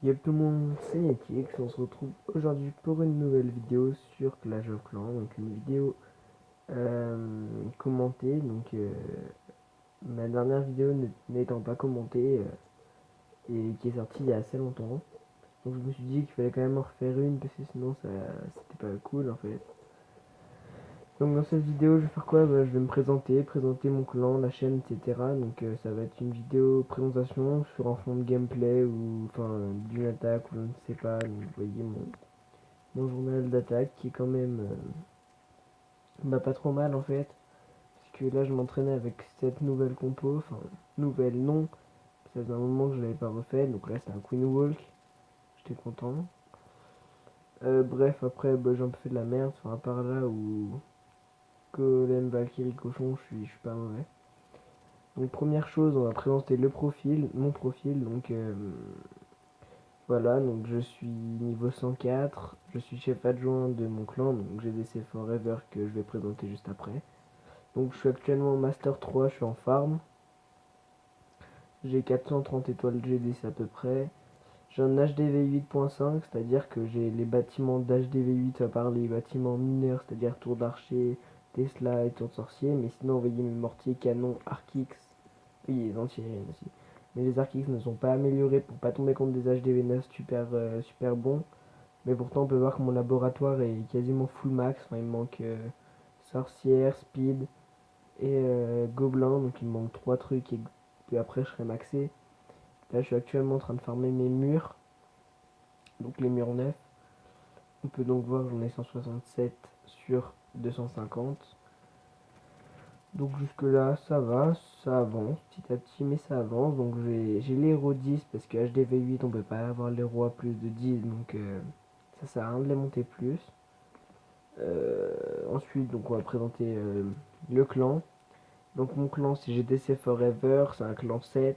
Y'a tout le monde, c'est Netflix, on se retrouve aujourd'hui pour une nouvelle vidéo sur Clash of Clans, donc une vidéo commentée, ma dernière vidéo n'étant pas commentée et qui est sortie il y a assez longtemps, donc je me suis dit qu'il fallait quand même en refaire une parce que sinon ça c'était pas cool en fait. Donc dans cette vidéo je vais faire quoi? Je vais me présenter mon clan, la chaîne, etc. Donc ça va être une vidéo présentation sur un fond de gameplay ou enfin d'une attaque ou je ne sais pas, donc vous voyez mon journal d'attaque qui est quand même pas trop mal en fait. Parce que là je m'entraînais avec cette nouvelle compo, enfin nouvelle non, ça faisait un moment que je l'avais pas refait, donc là c'est un Queen Walk, j'étais content. Bref après j'ai un peu fait de la merde, enfin à part là où Golem, Valkyrie, Cochon, je suis pas mauvais. Donc première chose, on va présenter le profil, mon profil, voilà, donc je suis niveau 104, je suis chef adjoint de mon clan, donc GDC Forever que je vais présenter juste après. Donc je suis actuellement Master 3, je suis en farm. J'ai 430 étoiles GDC à peu près. J'ai un HDV 8.5, c'est-à-dire que j'ai les bâtiments d'HDV 8 à part les bâtiments mineurs, c'est-à-dire tour d'archer, Tesla et tour de sorcier. Mais sinon, vous voyez mes mortiers, canons, Archix. Oui, les anti-aériennes aussi. Mais les Archix ne sont pas améliorés pour pas tomber contre des HDV 9 super bons. Mais pourtant, on peut voir que mon laboratoire est quasiment full max. Enfin, il me manque sorcière, speed et gobelin. Donc il me manque 3 trucs et puis après je serai maxé. Là, je suis actuellement en train de farmer mes murs. Donc les murs neufs. On peut donc voir que j'en ai 167 sur 250. Donc jusque là ça va, ça avance petit à petit mais ça avance. Donc j'ai l'héros 10 parce que HDV 8 on peut pas avoir l'héros à plus de 10 donc ça sert à rien de les monter plus. Ensuite donc on va présenter le clan. Donc mon clan c'est GDC Forever, c'est un clan 7.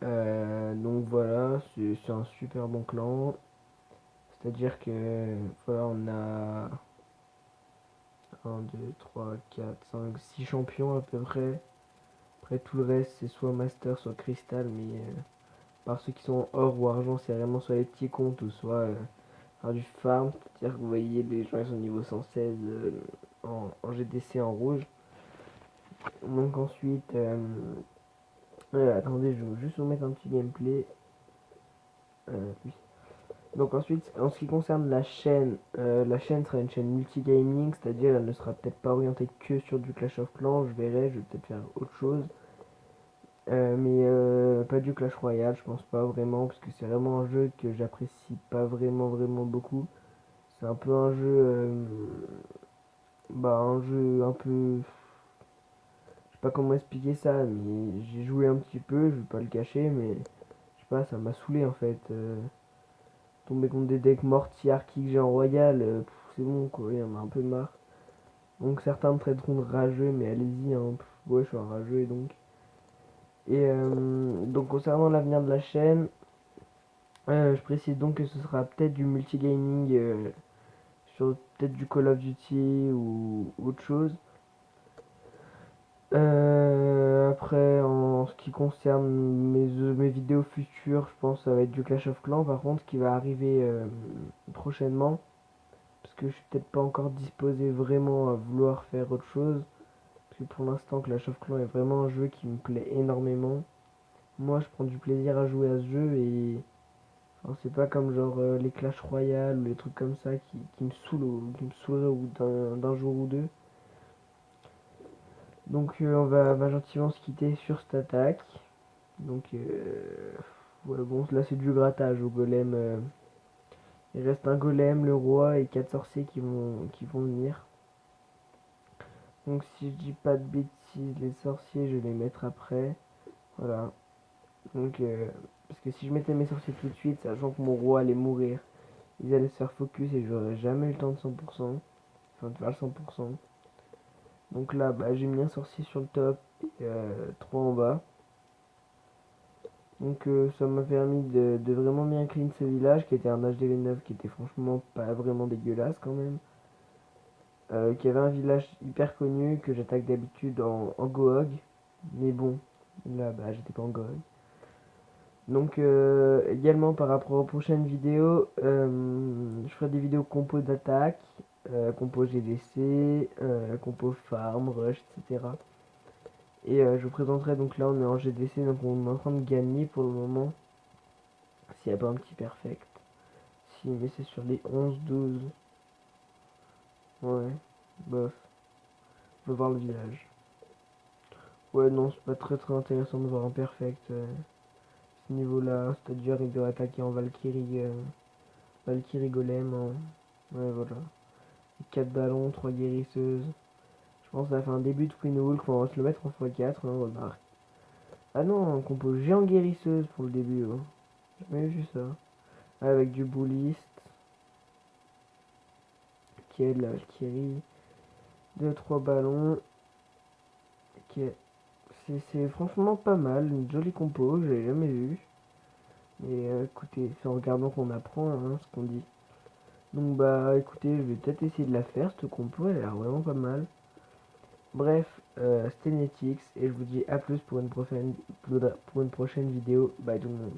Donc voilà, c'est un super bon clan. C'est-à-dire que voilà, on a un 2 3 4 5 6 champions à peu près. Après tout le reste c'est soit master, soit cristal, mais par ceux qui sont or ou argent, c'est vraiment soit les petits comptes ou soit faire du farm. C'est-à-dire que vous voyez les gens ils sont niveau 116 en GDC en rouge. Donc ensuite, attendez, je vais juste vous mettre un petit gameplay. Oui. Donc ensuite, en ce qui concerne la chaîne sera une chaîne multigaming, c'est-à-dire elle ne sera peut-être pas orientée que sur du Clash of Clans, je verrai, je vais peut-être faire autre chose. Mais pas du Clash Royale, je pense pas vraiment, parce que c'est vraiment un jeu que j'apprécie pas vraiment beaucoup. C'est un peu un jeu un peu, je sais pas comment expliquer ça, mais j'ai joué un petit peu, je vais pas le cacher, mais je sais pas, ça m'a saoulé en fait. Tomber contre des decks mortiers qui que j'ai en royal, c'est bon quoi, il y en a un peu marre. Donc certains me traiteront de rageux, mais allez-y, hein, ouais, je suis un rageux et donc. Et donc concernant l'avenir de la chaîne, je précise donc que ce sera peut-être du multigaming sur peut-être du Call of Duty ou autre chose. Après, en ce qui concerne mes vidéos futures, je pense que ça va être du Clash of Clans par contre, qui va arriver prochainement. Parce que je suis peut-être pas encore disposé vraiment à vouloir faire autre chose. Parce que pour l'instant, Clash of Clans est vraiment un jeu qui me plaît énormément. Moi, je prends du plaisir à jouer à ce jeu et enfin, c'est pas comme genre les Clash Royale ou les trucs comme ça qui me saoulent, qui me saouleraient au bout d'un jour ou deux. Donc on va gentiment se quitter sur cette attaque. Donc ouais, bon, là c'est du grattage au golem. Il reste un golem, le roi et 4 sorciers qui vont venir. Donc si je dis pas de bêtises, les sorciers, je vais les mettre après. Voilà. Donc, parce que si je mettais mes sorciers tout de suite, sachant que mon roi allait mourir, ils allaient se faire focus et j'aurais jamais eu le temps de 100%. Enfin, de faire le 100%. Donc là, j'ai mis un sorcier sur le top et 3 en bas. Donc ça m'a permis de vraiment bien clean ce village qui était un HDV9 qui était franchement pas vraiment dégueulasse quand même. Qui avait un village hyper connu que j'attaque d'habitude en Gohog. Mais bon, là j'étais pas en Gohog. Donc également par rapport aux prochaines vidéos, je ferai des vidéos compo d'attaque, compo GDC, compo farm, rush, etc. Et je vous présenterai, donc là on est en GDC, donc on est en train de gagner pour le moment, s'il n'y a pas un petit perfect. Si, mais c'est sur les 11-12. Ouais, bof, on va voir le village. Ouais, non, c'est pas très très intéressant de voir un perfect. Ce niveau-là, c'est-à-dire il doit attaquer en Valkyrie, Valkyrie Golem. Ouais, voilà. 4 ballons, 3 guérisseuses. Je pense que ça fait un début de Queen Hulk, on va se le mettre en x4, hein, remarque. Ah non, un compo géant guérisseuse pour le début. Hein. J'ai jamais vu ça. Ah, avec du bullist, qui est de la Valkyrie. 2-3 ballons. Qui est... C'est franchement pas mal, une jolie compo, je l'ai jamais vu. Mais écoutez, c'est en regardant qu'on apprend hein, ce qu'on dit. Donc bah écoutez, je vais peut-être essayer de la faire, cette compo, elle a l'air vraiment pas mal. Bref, c'était Netix et je vous dis à plus pour une prochaine vidéo. Bye tout le monde.